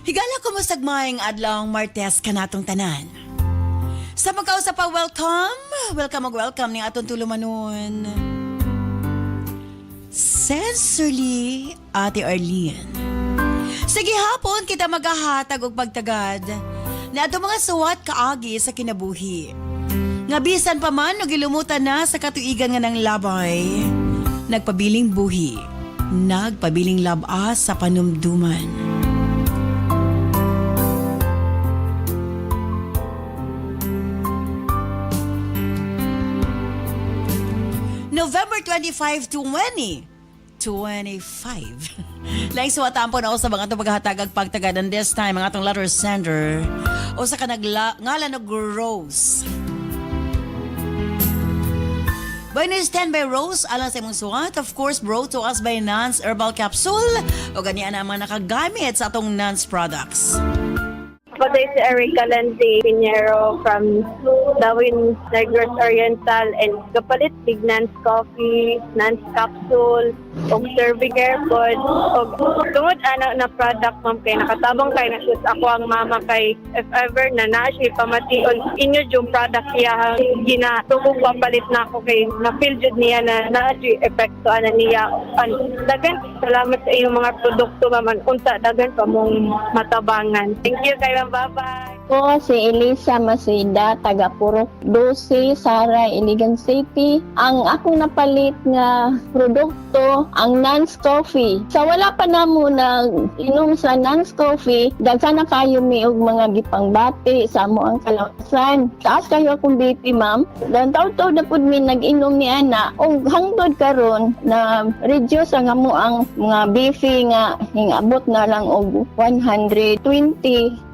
Higala ko mo sagmayang adlawng Martes kanatong tanan. Sa pagkausap pa, welcome ni atong tulumanon. Sincerely, Ate Arlene. Sige hapon kita maghahatag og pagtagad na atong mga suwat kaagi sa kinabuhi. Nga bisan pa man nagilumutan na sa katuigan nga ng labay. Nagpabiling buhi, nagpabiling laba sa panumduman. November 25, 2025. Laing suwatan po na ako sa mga itong paghatagag pagtagadan this time, mga itong letter sender o sa ngalan ng Rose. By stand by Rose, alang sa imong suwat, of course, brought to us by Nance Herbal Capsule o ganyan na mga nakagamit sa atong Nance products. Pati si Erica Lande Pinheiro from Darwin Negros Oriental and kapalit big Nance Coffee, Nance Capsule, og Servicare pod og tungod ana na product ma'am kay nakatabang kay na sus ako ang mama kay if ever na siya pamation inyo yung product siya ginatubog papalit na ako kay na feel jud niya na siya epekto ana niya dagan salamat sa inyong mga produkto ma'am unta dagan pa mong matabangan. Thank you kay ma'am, bye-bye. Ako si Elisa Masida, taga Purok 12, Sara, Iligan City. Ang akong napalit nga produkto, ang Nance Coffee. Sa wala pa na mo na inom sa Nance Coffee, dagsa na kayo mi og mga gipangbati sa amo ang kalawasan. Taas kayo akong BP, ma'am. Dan taw-taw na pud mi nag-inom ni ana og hangtod karon na reduce ang amo ang mga BP nga hingabot na lang og 120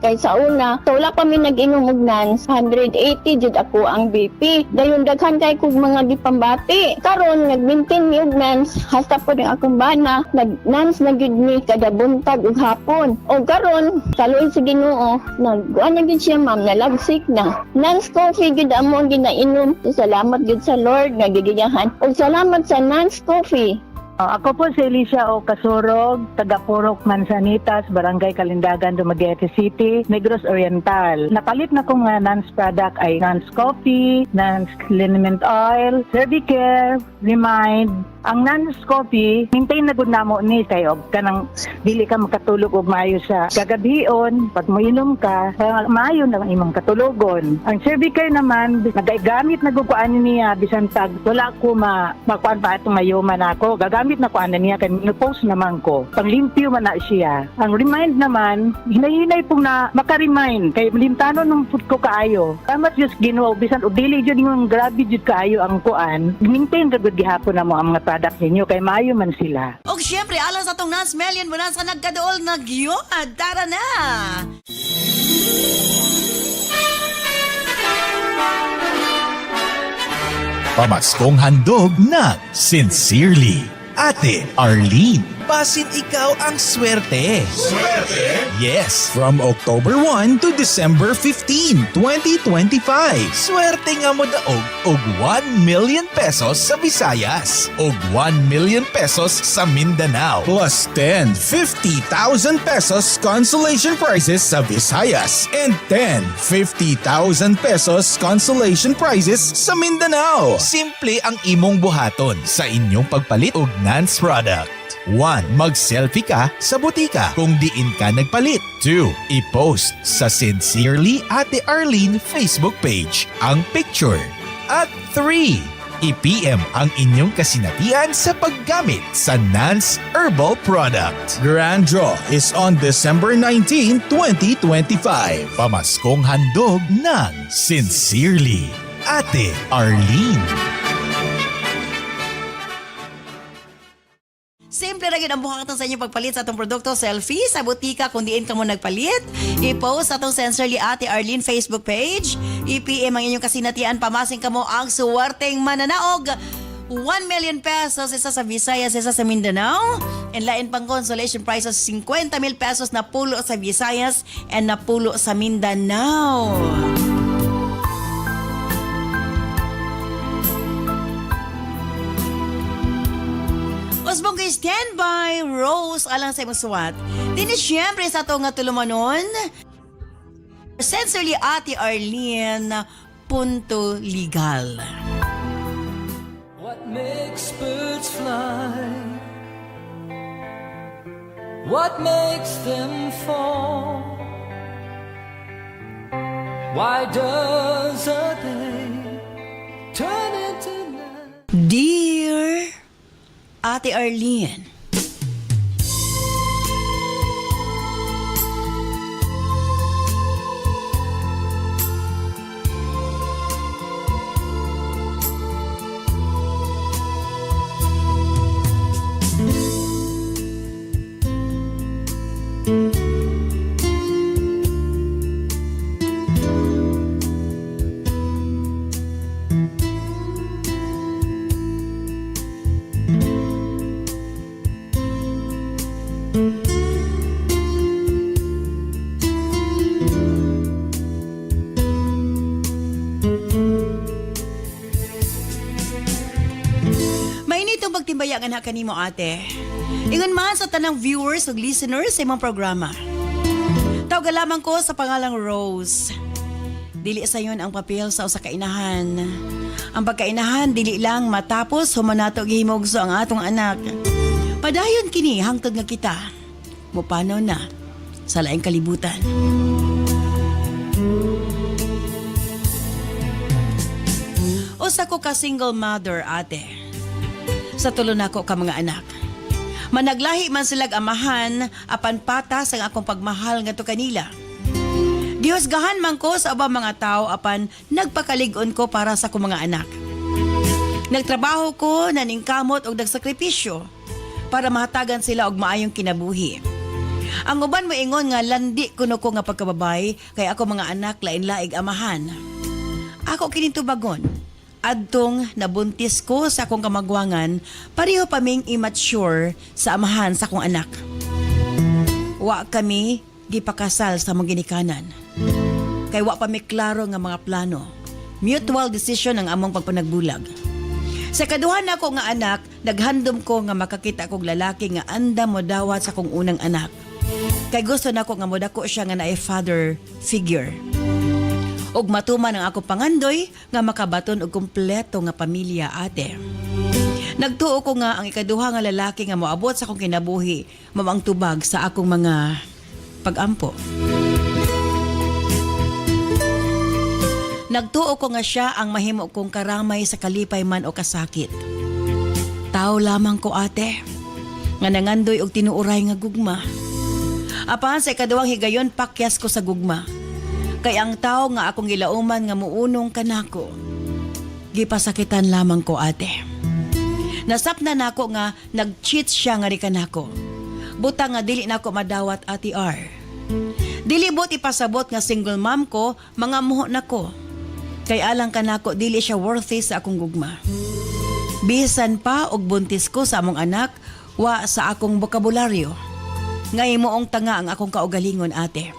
kay sa una. So wala pa mi nag-inom og Nance, 180 jud ako ang BP. Dayon daghan kay kog mga gipambati. Karon nag-maintain mi og Nance, hasta po rin akong bana, nag-Nance na gyud mi kada buntag ug hapon. O karon kaluoy sa Ginoo, nag-ano gyud siya ma'am, nalagsik na. Nance Coffee gyud amo ang ginainom. So, salamat gyud sa Lord nga gigiyahan. Og salamat sa Nance Coffee. Ako po si Alicia O. Kasurog, taga Purok Manzanitas, Barangay Kalindagan, Dumaguete City, Negros Oriental. Napalit na kong Nance product ay Nance Coffee, Nance Liniment Oil, Servicare, Remind. Ang Nance Coffee, maintain na gud namo ni kayo kanang dili ka makatulog og maayo sa kagabion, pag moinom ka, maayo na ang imong katulogon. Ang Servicare naman, nagagamit na gud ko ani niya bisan tag wala ko makuan pa atong mayuman ako. Gagamit na ko ana niya kay no-post naman ko. Panglimpyo man na siya. Ang Remind naman, hinay-hinay pong na maka-remind kay limtano nung food ko kaayo. Damat just Ginoo bisan og dili jud yung grabe jud kaayo ang kuan. Maintain ra gud gihapon namo ang mga product ninyo kay maayo man sila. O syempre, alang sa itong Nance Million mo na sa nagkadool nagyod. Tara na! Pamaskong handog ng Sincerely, Ate Arlene. Basin ikaw ang swerte. Swerte? Yes, from October 1 to December 15, 2025. Swerte nga mo daog og 1 million pesos sa Visayas, og 1 million pesos sa Mindanao, plus 10, 50,000 pesos consolation prizes sa Visayas, and 10, 50,000 pesos consolation prizes sa Mindanao. Simple ang imong buhaton sa inyong pagpalit og Nance product. 1. Mag-selfie ka sa butika kung diin ka nagpalit. 2. I-post sa Sincerely Ate Arlene Facebook page ang picture. At 3. I-PM ang inyong kasinatian sa paggamit sa Nance Herbal product. Grand draw is on December 19, 2025. Pamaskong handog ng Sincerely Ate Arlene. Simple ra gyud ang buhatan sa inyong pagpalit sa atong produkto, selfie sa butika kung diin ka mo nagpalit. I-post sa atong Sincerely Ate Arlene Facebook page. I-PM ang inyong kasinatian, pamasing ka mo ang suwerteng mananaog. 1 million pesos isa sa Visayas, isa sa Mindanao. And lain pang consolation prizes 50,000 pesos na pulo sa Visayas and na pulo sa Mindanao. Usbong Okay, stand by, Rose, alang sa imong suwat. Dini siyempre sa ito nga tulumanon, Sincerely, Ate Arlene, punto legal. What makes birds fly? What makes them fall? Why does a day turn into night? Dear Ate Arlene, mainitong pagtimbayangan ha kanimo ate. Ingon man sa tanang viewers ug listeners sa imong programa. Tawag lamang ko sa pangalang Rose. Dili sayon ang papel sa usa ka inahan. Ang pagkainahan dili lang matapos humanato gihimugso ang atong anak. Padayon kini hangtod nga kita mupanaw na sa laing kalibutan. Usa ko ka single mother ate. Sa tulo nako ka mga anak. Managlahi man silag amahan apan patas ang akong pagmahal ngadto kanila. Dihusgahan man ko sa ubang mga tao apan nagpakalig-on ko para sa akong mga anak. Nagtrabaho ko, naningkamot og nagsakripisyo para mahatagan sila og maayong kinabuhi. Ang uban moingon nga landi kuno ko nga pagkababay kay ako mga anak lain-laig amahan. Ako kinintubagon. Adtong nabuntis ko sa akong kamagwangan, pareho pa ming immature sa amahan sa akong anak. Wa kami gipakasal sa mong ginikanan. Kay wa pa mi klaro nga mga plano. Mutual decision ang among pagpanagbulag. Sa kaduha na ako nga anak, naghandom ko nga makakita kong lalaki nga anda mo dawat sa akong unang anak. Kay gusto na ko nga modako siya nga naay father figure. Og matuman ang ako pangandoy nga makabaton og kumpleto nga pamilya ate. Nagtuo ko nga ang ikaduha nga lalaki nga moabot sa akong kinabuhi mamang tubag sa akong mga pag-ampo. Nagtuo ko nga siya ang mahimo kong karamay sa kalipay man o kasakit. Tao lamang ko ate nga nangandoy og tinuuray nga gugma. Apan sa ikaduhang higayon pakyas ko sa gugma. Kay ang tao nga akong gilauman nga muunong kanako, gipasakitan lamang ko ate. Nasapna nako nga nag-cheat siya nga ri kanako. Buta nga dili nako madawat ati R. Dili bot ipasabot nga single mom ko, mga muho nako. Kay alang kanako dili siya worthy sa akong gugma. Bisan pa og buntis ko sa among anak, wa sa akong bokabularyo. Ngay moong tanga ang akong kaugalingon ate.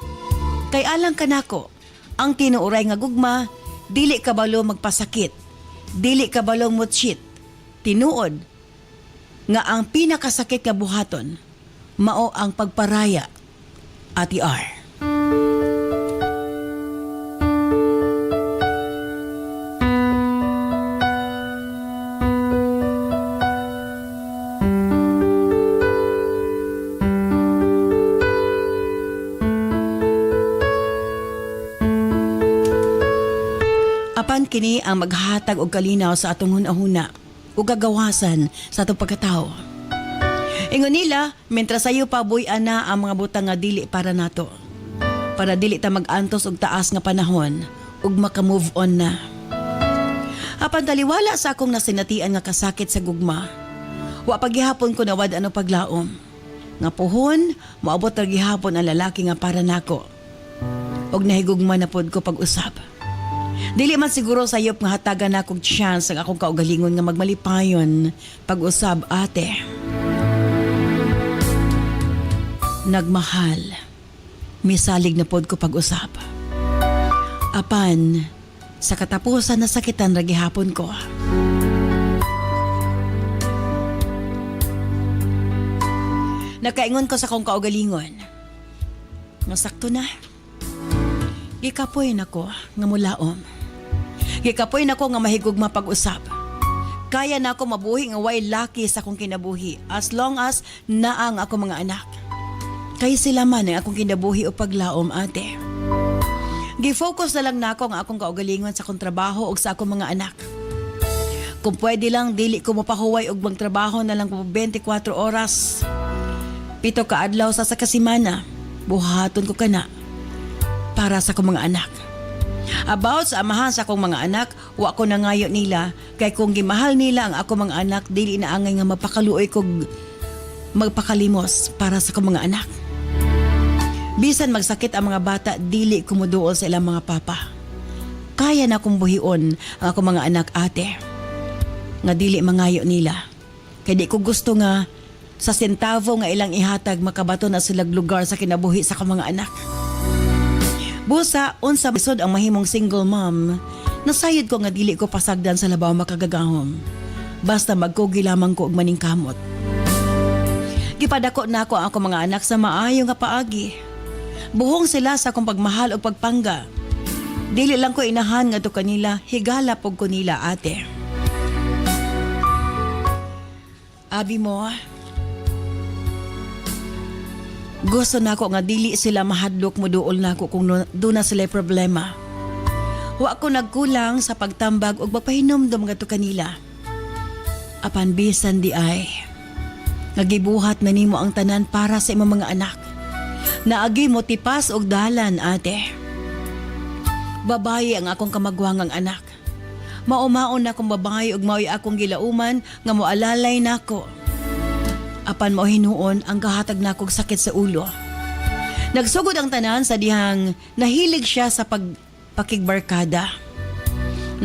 Kay alang kanako, ang tinuuray nga gugma, dili kabalo magpasakit, dili kabalo mutchit. Tinuod nga ang pinakasakit nga buhaton, mao ang pagparaya, Ati R. Apan kini ang maghatag og kalinaw sa atong hunahuna ug gagawasan sa atong pagkatao. Ingon nila, mentras sayo pa buy-ana ang mga butang nga dili para nato. Para dili ta mag-antos og taas nga panahon ug maka-move on na. Apan taliwala sa akong nasinatian nga kasakit sa gugma. Wa paghihapon ko nawad ano paglaom. Nga puhon, moabot ra gihapon ang lalaki nga para nako. Og nahigugma na pod ko pag-usab. Dili man siguro sayop nga hatagan na akong chance ang akong kaugalingon nga magmalipayon pag-usab ate. Nagmahal. Misalig na pod ko pag-usab. Apan, sa katapusan na sakitan ra gihapon ko. Nakaingon ko sa kong kaugalingon. Nasakto na. Gikapoy nako nga mulaom. Gikapoy nako nga mahigugma pag-usap. Kaya nako mabuhi nga way laki sa akong kinabuhi as long as naang ako mga anak. Kay sila man ang akong kinabuhi o paglaom, ate. Gifocus na lang nako nga akong kaugalingon sa akong trabaho o sa akong mga anak. Kung pwede lang, dili ko mapahuway og magtrabaho na lang ko 24 oras. 7 ka adlaw sa kasimana, buhaton ko kana para sa akong mga anak. About sa amahan sa akong mga anak, wa ko nangayo nila kay kung gimahal nila ang akong mga anak, dili na angay nga mapakaluoy kog magpakalimos para sa akong mga anak. Bisan magsakit ang mga bata, dili kumuduol sa ilang mga papa. Kaya na kong buhion ang akong mga anak, ate. Nga dili mangayo nila. Kaya di ko gusto nga sa sentavo nga ilang ihatag makabato na silang lugar sa kinabuhi sa akong mga anak. Busa, unsa bisod ang mahimong single mom, nasayod ko nga dili ko pasagdan sa labaw makagagahom. Basta magkugi lamang ko og maningkamot. Gipadako na ako ang akong mga anak sa maayo nga paagi. Buhong sila sa akong pagmahal o pagpangga. Dili lang ko inahan nga to kanila, higala pog ko nila, ate. Abi mo, gusto na ako nga dili sila mahadlok mo duol na ako kung doon na sila problema. Wa ko nagkulang sa pagtambag o magpahinomdom nga to kanila. Apan bisan di ay, nagibuhat na nimo ang tanan para sa imong mga anak. Naagi mo tipas og dalan, ate. Babayi ang akong kamagwangang anak. Maumaon na akong babae ug mao'y akong gilauman nga moalalay nako. Apan mo hinuon ang kahatag nakog sakit sa ulo. Nagsugod ang tanan sa dihang nahilig siya sa pakigbarkada.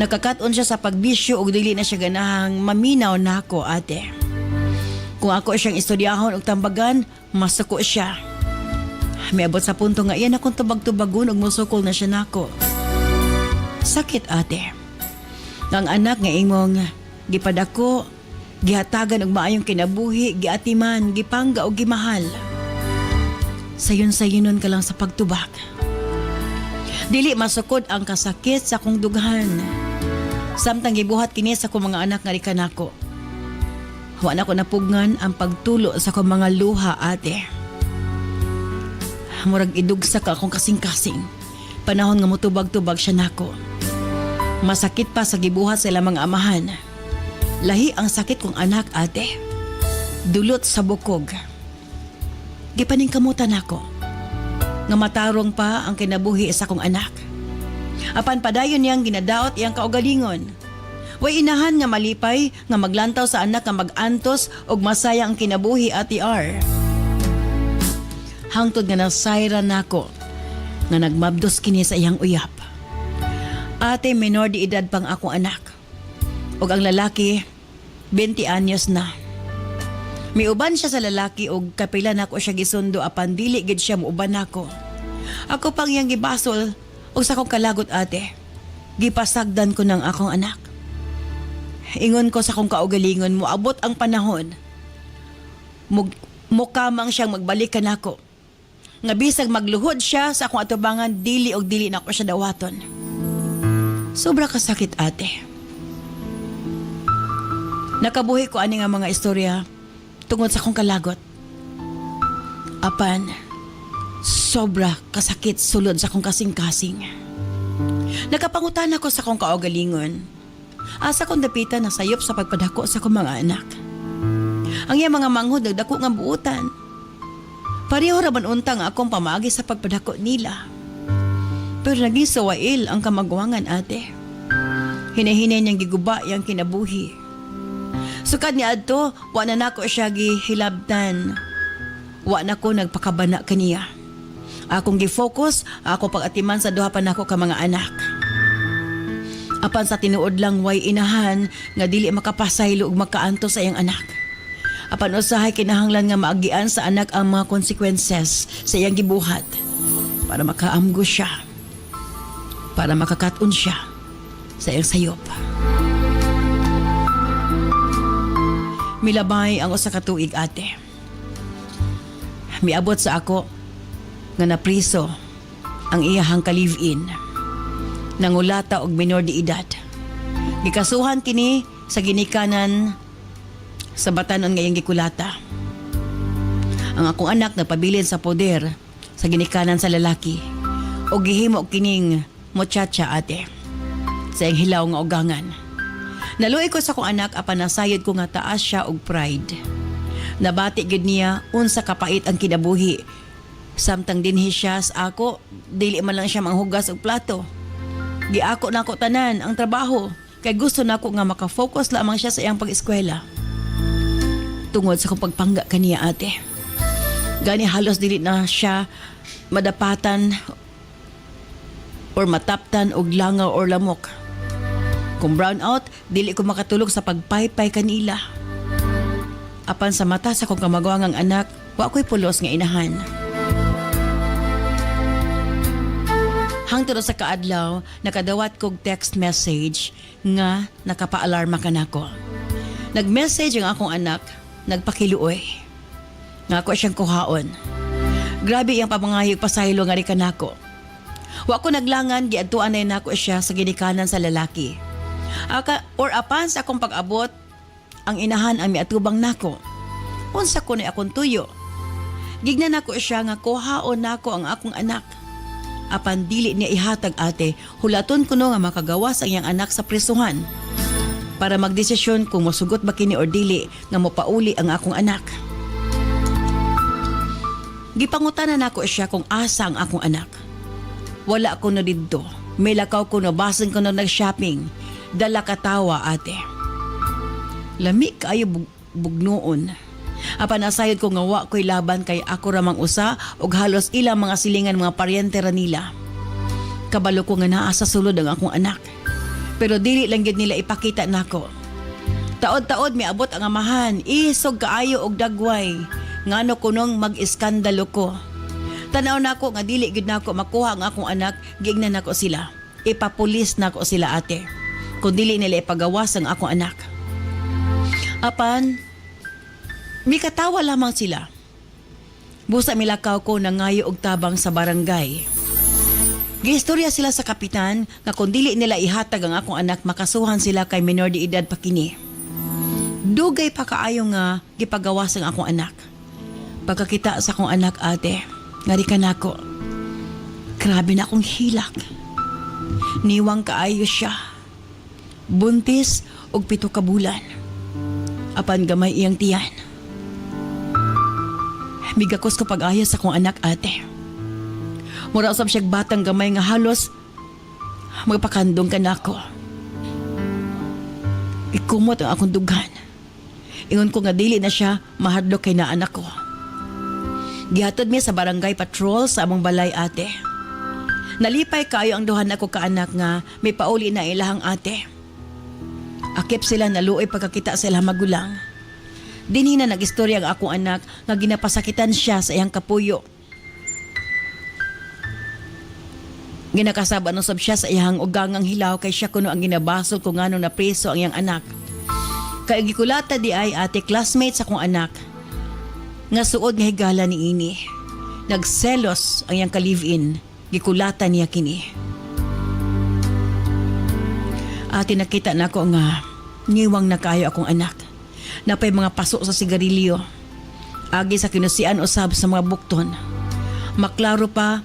Nakakaton siya sa pagbisyo ug dili na siya ganahang maminaw nako, ate. Kung ako siyang istudyahon ug tambagan, masuko siya. Miabot sa punto nga iyan akong tubag-tubagon ug musukol na siya nako. Sakit, ate. Ang anak nga imong gipadako, gihatagan og maayong kinabuhi, giatiman, gipangga og gimahal. Sayon-sayonon ka lang sa pagtubag. Dili masukod ang kasakit sa akong dughan. Samtang gibuhat kini sa akong mga anak nga di kanako. Wa na ko napugngan ang pagtulo sa akong mga luha, ate. Murag idugsa ka akong kasing-kasing. Panahon nga mutubag-tubag siya nako. Masakit pa sa gibuhat sa ilang mga amahan. Lahi ang sakit kong anak, ate. Dulot sa bukog. Gipaningkamutan ako. Nga matarong pa ang kinabuhi sa kong anak. Apan padayon niyang ginadaot iyang kaugalingon. Way inahan nga malipay nga maglantaw sa anak nga mag-antos og masaya ang kinabuhi, ati R. Hangtod nga nasayra nako nga nagmabdos kini sa iyang uyap. Ate, menor di edad pang akong anak. Og ang lalaki, 20 anyos na. Miuban siya sa lalaki og kapila nako siya gisundo apan dili gid siya muuban nako. Ako pang iyang gibasol og sa akong kalagot, ate. Gipasagdan ko ng akong anak. Ingon ko sa akong kaugalingon mo, abot ang panahon. Mukamang siyang magbalik ka nako. Nga bisag magluhod siya sa akong atubangan, dili og dili nako siya dawaton. Sobra kasakit, ate. Nakabuhi ko ani nga mga istorya tungod sa akong kalagot. Apan, sobra kasakit sulod sa akong kasing-kasing. Nakapangutan ako sa akong kaugalingon. Asa kong dapitan na sayop sa pagpadako sa akong mga anak. Ang iyang mga manghod nagdako nga buutan. Pareho raman untang akong pamagi sa pagpadako nila. Pero naging sawail ang kamagwangan, ate. Hinahinay niyang giguba yung kinabuhi. Sukad ni adto, wa na nako siya gihilabtan. Wa na ko nagpakabana kaniya. Akong gifocus, ako pag-atiman sa duha pa nako ka mga anak. Apan sa tinuod lang way inahan nga dili makapasaylo ug makaanto sa iyang anak. Apan usahay kinahanglan nga maagian sa anak ang mga consequences sa iyang gibuhat para makaamgo siya. Para makakaton siya sa iyang sayop. Milabay ang usa ka tuig, ate. miabot sa ako nga napriso ang iyahang ka-live-in. Nangulata og minor de edad. Gikasuhan kini sa ginikanan sa batanon ngayong gikulata. Ang akong anak napabilin sa poder sa ginikanan sa lalaki o gihimo kining muchacha ate sa iyang hilaw nga ugangan. Naluoy ko sa akong anak apan nasayod ko nga taas siya og pride. Nabati gid niya unsa kapait ang kinabuhi. Samtang dinhi siya sa ako, dili man lang siya manghugas og plato. Giako na ako tanan ang trabaho kay gusto na ako nga makafocus lamang siya sa iyang pag-eskwela. Tungod sa akong pagpangga kaniya ate. Gani halos dili na siya madapatan or mataptan og langaw or lamok. Kung brown out, dili ko makatulog sa pagpaypay kanila. Apan sa mata sa kong kamagwangang anak, wa ko'y pulos nga inahan. Hangtod sa kaadlaw, nakadawat kog text message nga nakapaalarma ka nako. Nag-message ang akong anak, nagpakiluoy. Nga ako siyang kuhaon. Grabe iyang pamangayog pasaylo nga rin ka nako. Wa ko naglangan, giadtuan na nako siya sa ginikanan sa lalaki. Apan sa akong pag-abot, ang inahan ang miatubang nako. Unsa ko na akong tuyo. Gignan nako siya nga kuhaon nako ang akong anak. Apan dili niya ihatag ate, hulaton ko no nga makagawas ang iyang anak sa prisuhan. Para magdesisyon kung mosugot ba kini or dili nga mopauli ang akong anak. Gipangutanan nako siya kung asa ang akong anak. Wala ko na didto. May lakaw ko na basin ko na nag-shopping. Dala katawa ate. Lami kaayo bugnoon. Apan nasayod ko nga wa ko'y laban kay ako ramang usa og halos ilang mga silingan mga paryente ra nila. Kabalo ko nga naa sa sulod ang akong anak. Pero dili lang gid nila ipakita nako. Taod-taod miabot ang amahan, isog kaayo og dagway. Ngano kunong mag-iskandalo ko. Tanaw nako nga dili gid nako makuha ang akong anak, giingnan nako sila. Ipapulis nako sila ate. Kung dili nila ipagawas ang akong anak. Apan, may katawa lamang sila. Busa milakaw ko na ngayo og tabang sa barangay. Giistorya sila sa kapitan nga kung dili nila ihatag ang akong anak, makasuhan sila kay minor de edad pa kini. Dugay pa kaayo nga gipagawas ang akong anak. Pagkakita sa akong anak ate, ngari ka nako. Grabe na akong hilak. Niwang kaayo siya. Buntis og 7 ka bulan. Apan gamay iyang tiyan. Migakos ko pag-aya sa akong anak ate. Mura usab siya batang gamay nga halos magpakandong ka nako. Ikumot ang akong dughan. Ingon ko nga dili na siya mahadlok kay na anak ko. Gihatod mi sa barangay patrol sa among balay ate. Nalipay kayo ang duhan nako ka anak nga may pauli na ilahang ate. Akip sila naluoy pagkakita sa ilang magulang. Dinhi na nag-istorya ang akong anak nga ginapasakitan siya sa iyang kapuyo. Ginakasaba no sab siya sa iyang ugangang hilaw kay siya kuno ang ginabasol kung ngano na preso ang iyang anak. Kay gikulata di ay ate classmate sa akong anak nga suod nga higala ni ini. Nagselos ang iyang ka-live-in. Gikulata niya kini. Ate nakita na ko nga ngiwang na kayo akong anak. Napay mga paso sa sigarilyo. Agi sa kinusian usab sa mga bukton. Maklaro pa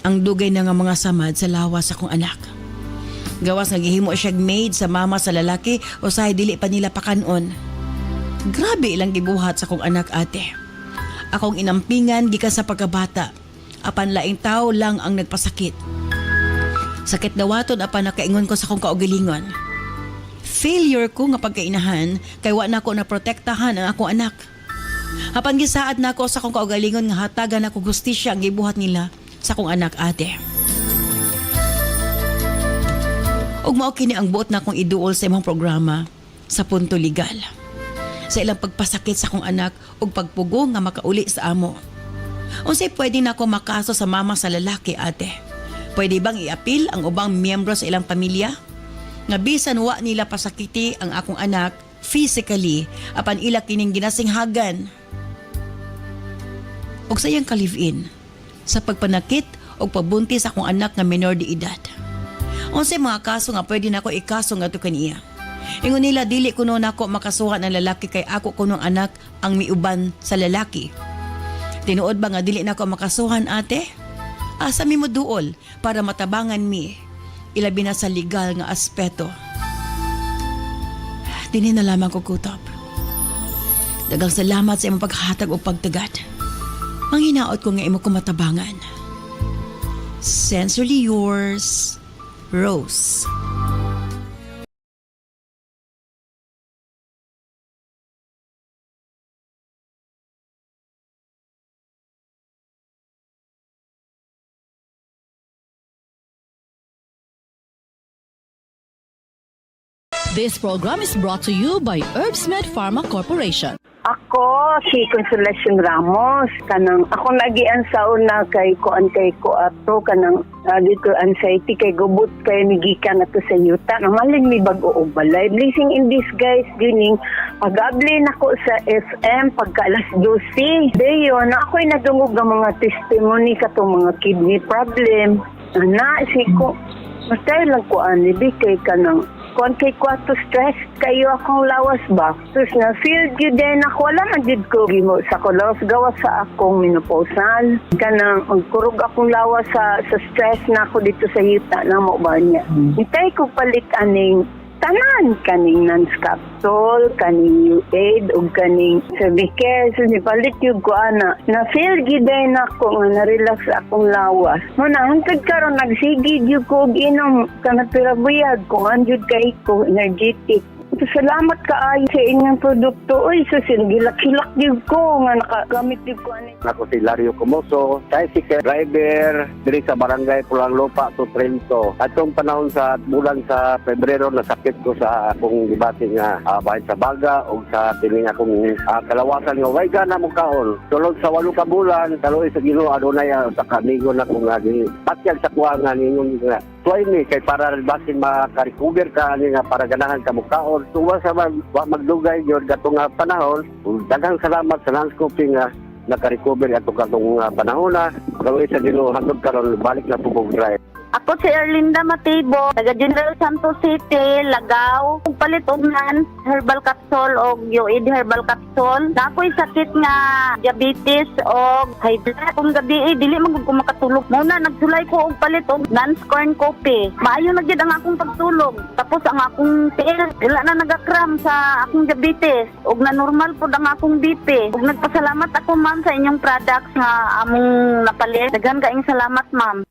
ang dugay na nga mga samad sa lawas akong anak. Gawas nagihimo siya maid sa mama sa lalaki o sahay dili pa nila pakanon. Grabe ilang gibuhat sa akong anak ate. Akong inampingan gikan sa pagkabata. Apan laing tao lang ang nagpasakit. Sakit dawaton apan nakaingon ko sa akong kaugalingon. Failure ko nga pagkainahan kay wa na ko na protektahan ang akong anak. Apan gisaad na ako sa akong kaugalingon nga hatagan ako gustisya ang gibuhat nila sa akong anak ate. Ug mao kini ang buot na akong iduol sa imong programa sa Punto Legal. Sa ilang pagpasakit sa akong anak ug pagpugo nga makauli sa amo. Unsay pwede na ako makaso sa mama sa lalaki ate? Pwede bang iapil ang ubang miyembro sa ilang pamilya? Nga bisan wa nila pasakiti ang akong anak physically apan ila kining ginasinghagan. og sa iyang ka-live-in sa pagpanakit o pabuntis sa akong anak nga minor de edad. Unsay mga kaso nga pwede nako ikaso ngadto kaniya. Ingon nila dili kuno nako makasuhan ang lalaki kay ako kunong anak ang miuban sa lalaki. Tinuod ba nga dili nako makasuhan ate? Asa mi mo duol para matabangan mi ilabi na sa legal nga aspeto. Dinhi na lamang ko kutob. Dagang salamat sa imong paghatag o pagtagad. Manghinaot ko nga imo ko matabangan. Sincerely yours, Rose. This program is brought to you by Herbsmed Pharma Corporation. Ako, si Consolacion Ramos. Kanang ako nagian sa una kay kuan kay ko ato kanang dito anxiety kay gubot kay migikan ato sa yuta. Namaling mi bag-o og balay. Blessing in disguise gining pag-abli nako sa FM pagka alas 12. Dayon na ako'y nadungog ng mga testimony katong mga kidney problem. Ana si ko Mastay lang ko ani kay kanang kuan kay kwato stress kayo akong lawas ba. Sus na feel gyud din ako wala man gyud ko gimo sa ko lawas gawas sa akong menopausal. Kanang magkurog akong lawas sa stress na ako dito sa yuta na mo ba niya. Itay ko palit aning tanan kaning non-capsule, kaning U-Aid, o kaning Cervicare. So, nipalit yung ko, ana. Na-feel giday na ako nga na-relax akong lawas. Muna, hangtod karon nagsigid yung ko, inom ka na pirabuyag, kung anjud kay ko, energetic. Salamat kaayo sa inyong produkto. Uy, so silagilak-hilak din ko nga nakagamit din ko. Ako si Lario Comoso, tricycle driver diri sa barangay Pulang Lupa to Trento. Atong panahon sa bulan sa Pebrero nasakit ko sa akong gibati nga bahin sa baga o sa tiling akong kalawasan nga way gana mo kaon. Sulod sa 8 ka bulan, kaloy sa Ginoo adunay sa kamigo na kung nga patyag sa kuha nga ningon nga tuway ni kay para basin makarecover ka ani nga para ganahan ka mo kaon. Tuwa sa magdugay yun katong panahon. Daghang salamat sa landscaping nga naka-recover ato katong panahon na. Kaloy sa Ginoo hangtod karon balik na pugog drive. Ako si Erlinda Matibo, taga General Santos City, Lagaw. Kung palit og nan herbal capsule o UAD herbal capsule. Na ako'y sakit nga diabetes o high blood. Kung gabi dili man ko makatulog. Muna nagsulay ko og palit og non-corn coffee. Maayo na gyud ang akong pagtulog. Tapos ang akong tiil, wala na nagakram sa akong diabetes. Og na normal pod ang akong BP. Og nagpasalamat ako ma'am sa inyong products nga among napalit. Daghan kaayong salamat ma'am.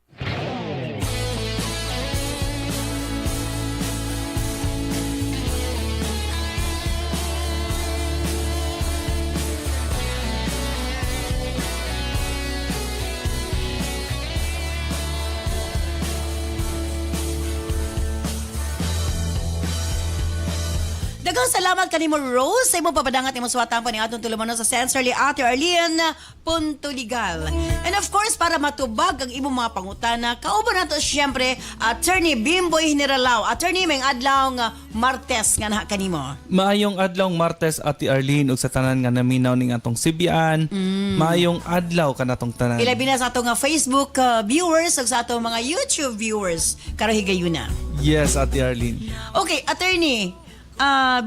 Daghang salamat kanimo Rose sa imong papadangat imong suwatan pa ni atong tulumanon sa Sensorly Ate Arlene Puntuligal. And of course, para matubag ang imong mga pangutana, kauban nato siyempre Attorney Bimboy Generalao. Attorney, may adlaw nga Martes nga naha kanimo. Maayong adlaw Martes Ate Arlene ug sa tanan nga naminaw ning atong Sibian. Maayong adlaw kanatong tanan. Ilabi na sa atong Facebook viewers ug sa atong mga YouTube viewers karon higayuna. Yes, Ate Arlene. Okay, Attorney,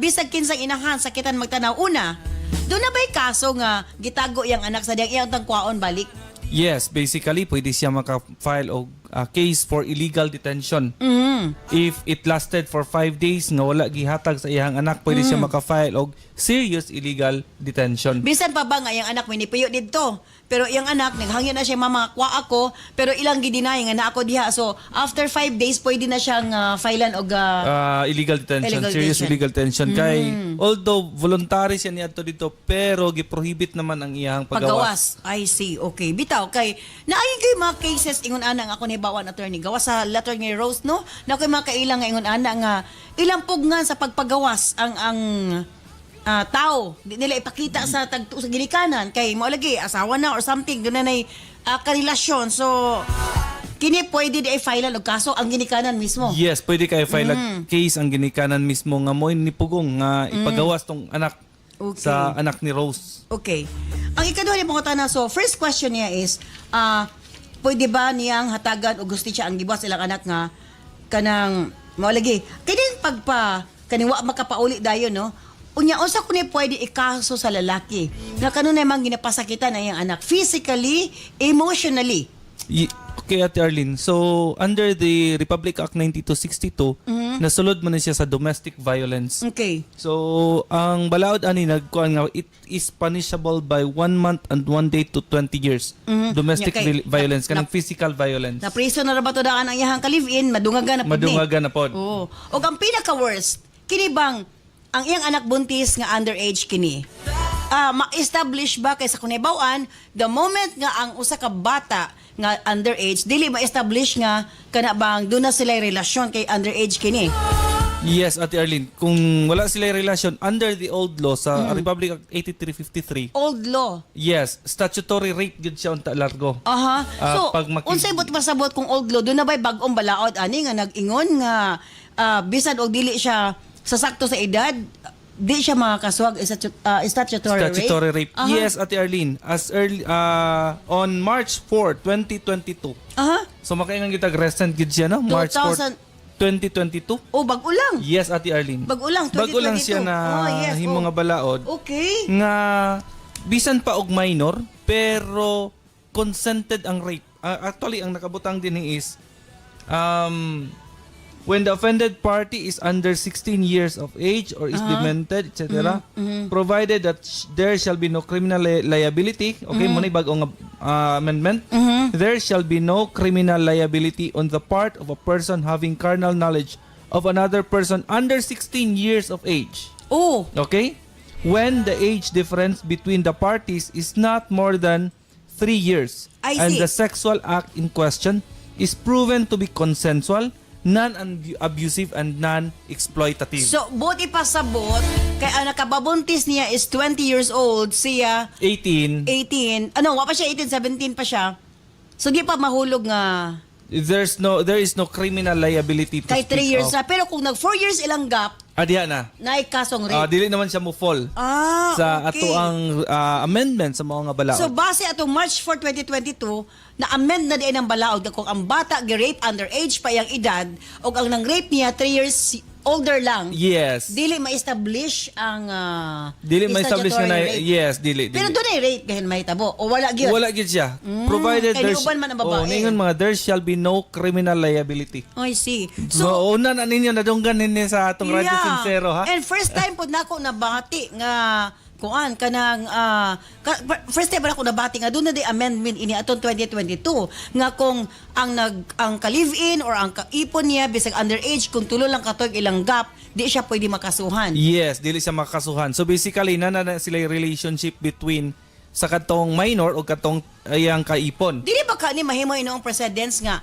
bisag kinsang inahan sakitan magtanaw una. Doon na ba'y kaso nga gitago yang anak sa diyang iyang tangkwaon balik? Yes, basically pwede siya maka-file og case for illegal detention. If it lasted for 5 days nga wala gihatag sa iyang anak, pwede siya maka-file og serious illegal detention. Bisan pa ba nga iyang anak may nipuyo didto? Pero iyang anak naghangyo na siya mama kwa ako pero ilang gidinay nga na ako diha. So after 5 days pwede na siyang filean og illegal detention, serious illegal detention kay although voluntary siya niadto dito pero giprohibit naman ang iyang paggawas. I see. Okay. Bitaw kay naayon kay mga cases ingon ana nga ako ni bawan attorney gawas sa letter ni Rose no. Na koy mga kailang nga ingon ana nga ilang pugngan sa pagpagawas ang tao di nila ipakita sa tagto sa ginikanan kay mao lagi asawa na or something doon na karelasyon. So kini pwede di i-file og kaso ang ginikanan mismo. Yes, pwede kay file case ang ginikanan mismo nga mo ni pugong nga ipagawas tong anak sa anak ni Rose. Okay. Ang ikaduha ni pangutana, so first question niya is, pwede ba niyang hatagan o gusto siya ang gibas ilang anak nga kanang maulagi kining kaniwa makapauli dayon no unya unsa kuno pwede ikaso sa lalaki nga kanunay mang ginapasakitan ang iyang anak physically, emotionally. Okay, Ate Arlene. So, under the Republic Act 9262, nasulod man na siya sa domestic violence. Okay. So, ang balaod ani nagkuan nga it is punishable by 1 month and 1 day to 20 years. Domestic Okay. violence kanang physical violence. Na priso na ra ba to daan ang iyang ka-live-in, madungagan na pud ni. Madungagan na pod. Oo. O ang pinaka-worst, kini bang ang iyang anak buntis nga underage kini? Ma-establish ba kay sa kunebawan the moment nga ang usa ka bata nga underage dili ma-establish nga kana bang doon na sila relasyon kay underage kini? Yes, Ate Arlene. Kung wala sila relasyon under the old law sa Republic Act 8353. Old law. Yes, statutory rape gid siya unta largo. Aha. So, pag unsay bot pasabot kung old law doon na ba'y bag-ong balaod ani nga nag-ingon nga bisan og dili siya sa sakto sa edad di siya makakaswag statutory rape. Aha. Yes, Ate Arlene. As early on March 4, 2022. Aha. So makaingon kita recent gid siya no? March 4, 2022. Oh, bag-o lang. Yes, Ate Arlene. Bag-o lang, 2022. Bago lang siya na himo nga balaod. Okay. Nga bisan pa og minor pero consented ang rape. Actually ang nakabutang din is when the offended party is under 16 years of age or is demented, etc., provided that there shall be no criminal liability, okay, muna bagong amendment, there shall be no criminal liability on the part of a person having carnal knowledge of another person under 16 years of age. Oh. Okay? When the age difference between the parties is not more than 3 years I and see. the sexual act in question is proven to be consensual, non-abusive, and non-exploitative. So, both ipasabot, kay ang nakababuntis niya is 20 years old, siya 18, 18, wa pa siya 18, 17 pa siya. So, di pa mahulog nga there is no criminal liability to kay 3 speak years of. na. Pero kung nag 4 years ilang gap, Diya na. naikasong rape. Dili naman siya mo fall sa okay. ato ang amendment sa mga nga balaod. So, base atong March 4, 2022, na-amend na diyan ang balaod na kung ang bata gi-rape underage pa yung edad o ang nang-rape niya 3 years older lang, yes. dili ma-establish ang Dili ma-establish nga na, statutory rape. yes, dili. Pero doon ay rape kahit mahitabo o wala gyud. Wala gid siya. Provided kay there's niuban man ang babae. ningon mga there shall be no criminal liability. I see. So, una na ninyo nadunggan ninyo sa atong Radyo Sincero, ha? And first time po nako nabati nga kuan kanang first time nako nabati nga doon na di amendment ini atong 2022 nga kung ang ka-live-in or ang kaipon niya bisag underage kung tulo lang katuig ilang gap di siya pwede makasuhan. Yes, dili siya makasuhan. So basically na sila yung relationship between sa katong minor o katong ayang kaipon. Dili ba ka ni mahimo inoong precedents nga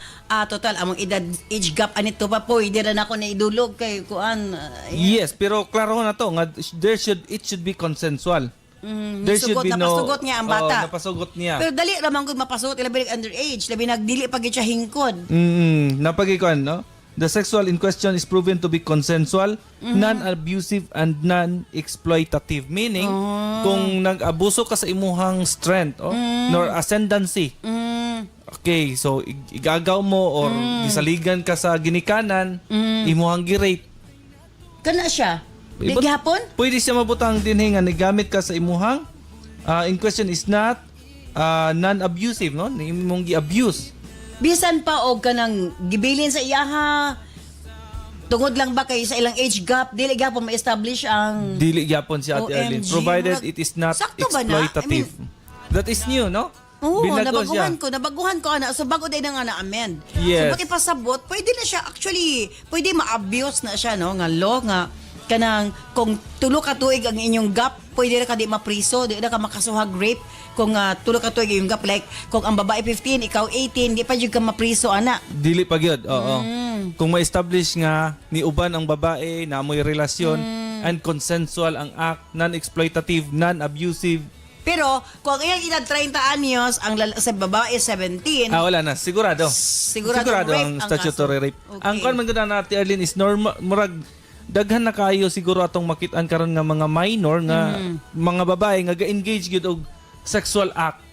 total among edad age gap anito pa po di ra nako na idulog kay kuan. Yes, pero klaro na to nga it should be consensual. There should be no napasugot niya ang bata. Napasugot niya. Pero dali ra man gud mapasugot labi underage, labi nagdili pa gid siya hingkod. Napagikuan, no? The sexual in question is proven to be consensual, non-abusive, and non-exploitative. Meaning, kung nag-abuso ka sa imuhang strength nor ascendancy, okay, so igagaw mo or gisaligan ka sa ginikanan, imuhang gi-rape, Kana siya. Di But gihapon? pwede siya mabutang dinhi nga nigamit ka sa imuhang in question is not non-abusive, no? Imong gi-abuse. Bisan pa og kanang gibilin sa iyaha. Tungod lang ba kay sa ilang age gap, dili gyapon ma-establish ang Dili gyapon si Ate Arlene, OMG, provided murag- it is not Sakto ba na? exploitative. That is new, no? Oo, Binago siya. nabaguhan ko ana. So bago din nga na-amend. Yes. So pati pasabot, pwede na siya actually, pwede ma-abuse na siya no nga law nga kanang kung tulo ka tuig ang inyong gap, pwede na ka di mapriso, di na ka makasuhag rape kung tulo ka tuig yung gap like kung ang babae 15, ikaw 18, di pa jud ka mapriso ana. Dili pa gyud. Oo. Kung ma-establish nga ni uban ang babae na amoy relasyon and consensual ang act, non-exploitative, non-abusive. Pero kung ang iyang edad 30 anyos, ang sa babae 17, Wala na, sigurado. Sigurado Sigurado rape ang ang statutory kaso. rape. Okay. Ang kon man gud na Ate Arlene is normal murag daghan na kayo siguro atong makit-an karon nga mga minor nga mga babae nga ga-engage gyud og sexual act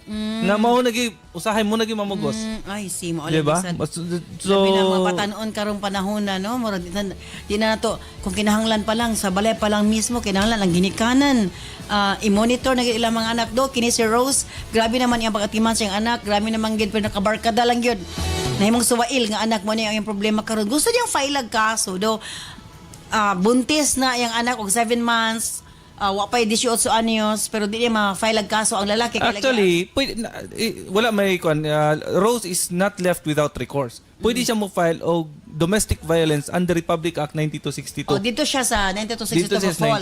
nga mao nagi usahay mo nagi mamugos. Ay, si mo. Diba? Sabi na mga batanon karong panahon na, no? Mura, di na to, kung kinahanglan pa lang, sa balay pa lang mismo, kinahanglan ang ginikanan. I-monitor na ilang mga anak do. Kini si Rose, grabe naman yung pagkatiman sa iyang anak, grabe naman gid, pero nakabarkada lang yun. Nahimong suwail nga anak mo niya ang problema karon. Gusto niyang file kaso do. Buntis na yung anak og 7 months, wapay 18 anyos, pero di niya ma-file kaso ang lalaki. Actually, wala may Rose is not left without recourse. Pwede siya mo file og domestic violence under Republic Act 9262. Dito siya sa 9262 Dito siya sa fall.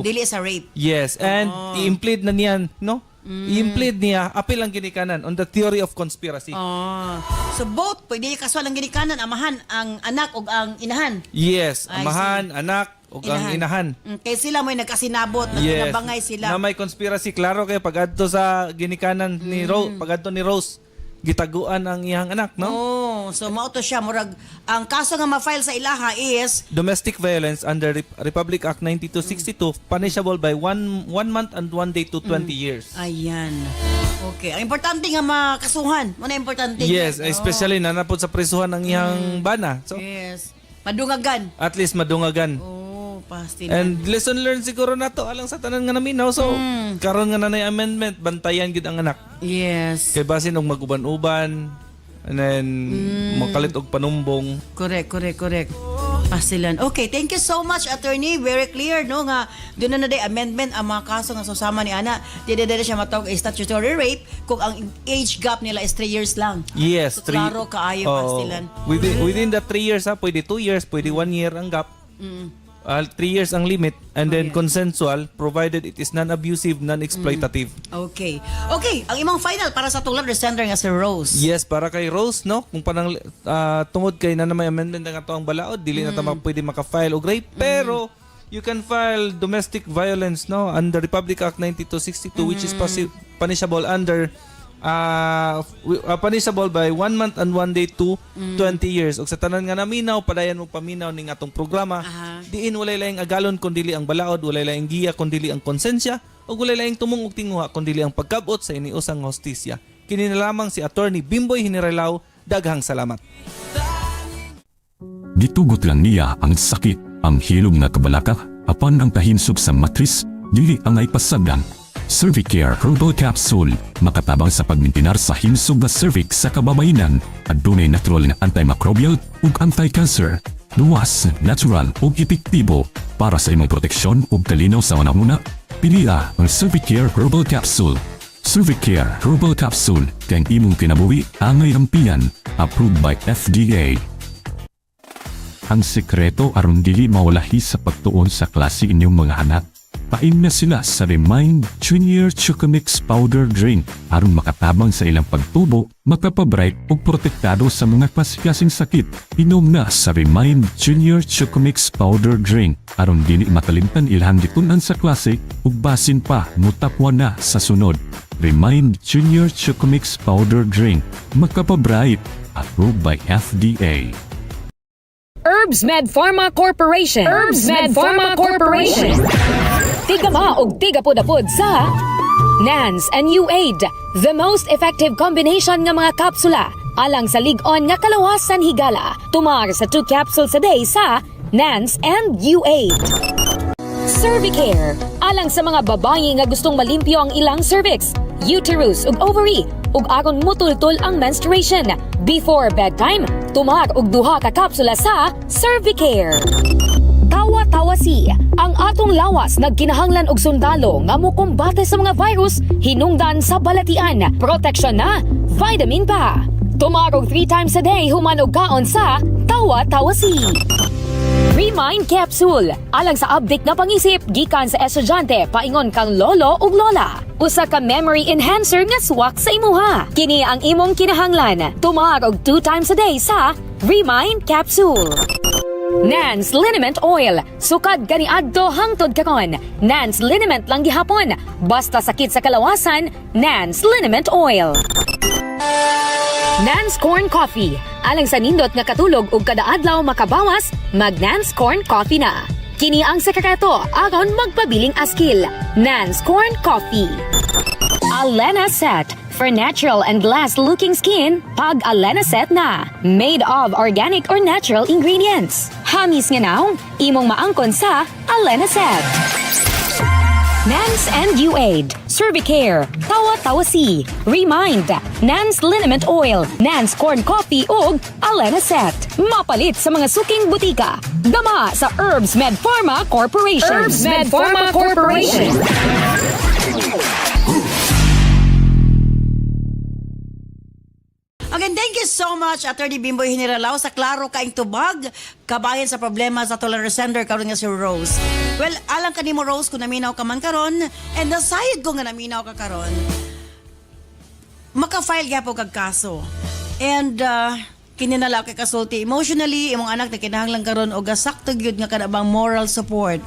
9262. Dili sa rape. Yes, and i-implead na niyan, no? I-implead niya, apil ang ginikanan on the theory of conspiracy. So both, pwede kasuhan ang ginikanan, amahan, ang anak o ang inahan. Yes, I amahan, anak, o ang inahan. Kaya sila mo'y nagkasinabot, Yes, nagkinabangay sila. na may conspiracy. Klaro kayo, pag adto sa ginikanan ni Rose, pag adto ni Rose, gitaguan ang iyang anak, no? So mauto siya, murag, ang kaso nga ma-file sa ilaha is, Domestic violence under Republic Act 9262, punishable by 1 month and 1 day to 20 years. ayan. Okay, ang importante nga makasuhan. Muna importante. Yes, yan. especially nanapod sa prisuhan ng iyang bana. So, Yes. Madungagan. at least madungagan. Pasti. And lesson learned siguro na to alang sa tanan nga naminaw. So, karon nga nanay amendment, bantayan gid ang anak. Yes. Kay basin og maguban-uban, and then makalit og panumbong. Correct. Pasilan. Okay, thank you so much, attorney. Very clear, no, nga doon na day amendment ang mga kaso nga susama ni ana. Di siya matawag statutory rape kung ang age gap nila is 3 years lang. Yes, So, klaro kaayo, Pasilan. Within the 3 years, pwede 2 years, pwede 1 year ang gap. 3 years ang limit, and then consensual, provided it is non-abusive, non-exploitative. Okay. Okay, ang imong final para sa tulad sender nga si Rose. Yes, para kay Rose, no? Kung panang tungod kay na may amendment nga to ang balaod, dili na ta pwede maka-file og rape, pero you can file domestic violence, no, under Republic Act 9262, which is punishable under punishable by 1 month and 1 day to 20 years. Og sa tanan nga naminaw, padayan mo paminaw ning atong programa, diin walay laing agalon kundili ang balaod, walay laing giya kundili ang konsensya, ug walay laing tumong og tinguha kundili ang pagkabot sa iniusang hostisya. Kini na lamang si Attorney Bimboy Hiniralaw. Daghang salamat. Gitugot lang niya ang sakit, ang hilom nga kabalaka, apan ang kahinsog sa matris, dili ang ay pasagdan. Cervicare Herbal Capsule, makatabang sa pagmintinar sa hinsog na cervix sa kababayenan, at dunay natural na antimicrobial ug anti-cancer. Luwas, natural ug epektibo para sa imong proteksyon ug kalinaw sa unahuna. Piliya ang Cervicare Herbal Capsule. Cervicare Herbal Capsule kang imong kinabuhi angay rampiyan, approved by FDA. Ang sekreto aron dili mawalahi sa pagtuon sa klase inyong mga anak. Pain na sila sa Remind Junior Chocomix Powder Drink aron makatabang sa ilang pagtubo, makapabright ug protektado sa mga klase-klaseng sakit. Inom na sa Remind Junior Chocomix Powder Drink aron dili makalimtan ilhang gitunan sa klase ug basin pa mutapwa na sa sunod. Remind Junior Chocomix Powder Drink, makapabright, approved by FDA. Herbs Med Pharma Corporation. Herbs Med Pharma Corporation. Tigama og tigapod-apod sa NANS and U-Aid, the most effective combination nga mga kapsula alang sa lig-on nga kalawasan higala. Tumar sa 2 capsules a day sa NANS and U-Aid. Cervicare, alang sa mga babae nga gustong malimpyo ang ilang cervix, uterus ug ovary, ug aron mutultol ang menstruation. Before bedtime, tumar og 2 ka kapsula sa Cervicare. Tawa-tawasi, ang atong lawas nagkinahanglan og sundalo nga mokombate sa mga virus hinungdan sa balatian, proteksyon na, vitamin pa. Tumarog 3 times a day human og kaon sa tawa-tawasi. Remind Capsule, alang sa update na pangisip gikan sa estudyante paingon kang lolo ug lola. Usa ka memory enhancer nga swak sa imuha. Kini ang imong kinahanglan. Tumarog 2 times a day sa Remind Capsule. NANS Liniment Oil, sukad ganiadto hangtod karon. NANS Liniment lang gihapon, basta sakit sa kalawasan, NANS Liniment Oil. NANS Corn Coffee, alang sa nindot nga katulog ug kada adlaw makabawas, mag NANS Corn Coffee na. Kini ang sekreto aron magpabiling askil. NANS Corn Coffee. Alena Set. For natural and last-looking skin, pag Alena Set na. Made of organic or natural ingredients. Hamis nga now, imong maangkon sa Alena Set. Nans and UAID, Cervicare, Tawa-Tawa C, Remind, Nans Liniment Oil, Nans Corn Coffee ug Alena Set. Mapalit sa mga suking butika. Gama sa Herbs Med Pharma Corporation. Herbs Med Pharma Corporation. Again, thank you so much, Attorney Bimboy Hiniralaw, sa klaro kaing tubag, kabayan sa problema sa tolerance sender karon nga si Rose. Well, alang ka nimo Rose kung naminaw ka man karon, and aside ko nga naminaw ka karon, maka-file gyapon kag kaso. And kininala kay kasulti emotionally, imong anak na kinahanglan karon og sakto gyud nga kanabang moral support.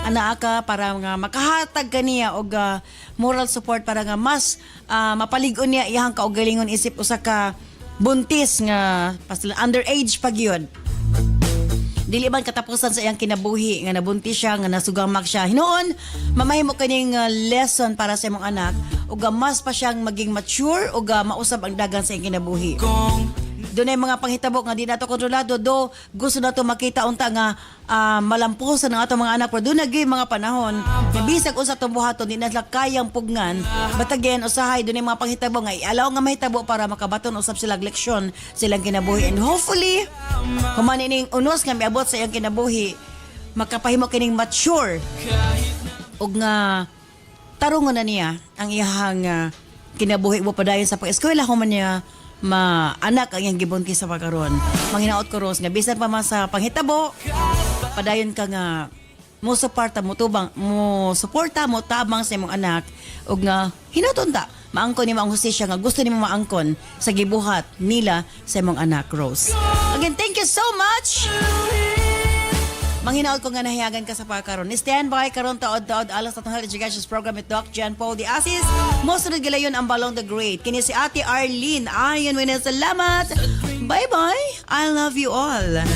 Ana ka para nga makahatag kaniya og moral support para nga mas mapalig-on niya iyang kaugalingon isip usa ka buntis nga underage pa gyud. Dili man katapusan sa iyang kinabuhi nga nabuntis siya nga nasugamak siya. Hinuon mamahimo kaning lesson para sa imong anak ug mas pa siyang maging mature ug mausab ang dagan sa iyang kinabuhi. Doon ay mga panghitabo nga di nato kontrolado, do gusto nato makita unta nga malampusan ng atong mga anak, pero doon naging mga panahon na bisag usa tong buhaton di na sila kayang pugnan, but again usahay doon ay mga panghitabo nga alaw nga mahitabo para makabaton usab sila leksyon silang kinabuhi, and hopefully human ining unos nga miabot sa iyang kinabuhi makapahimo kining mature ug nga tarungon na niya ang iyang kinabuhi mo padayon sa pag-eskwela human niya anak ang iyang gibuntis sa pagkaron. Manginaot ko Rose nga bisan pa man sa panghitabo padayon ka nga mo suporta mo tubang mo suporta mo tabang sa imong anak ug nga hinuton ta maangkon nimo ang hustisya nga gusto nimo maangkon sa gibuhat nila sa imong anak Rose. Again, thank you so much. Manghinaot ko nga nahiyagan ka sa pagkaron. Stand by karon taod-taod alas sa Health Education Program with Doc Jan Paul de Asis. Mosunod gilayon ang Balong the Great. Kini si Ate Arlene. Ayon, salamat. Bye-bye. I love you all.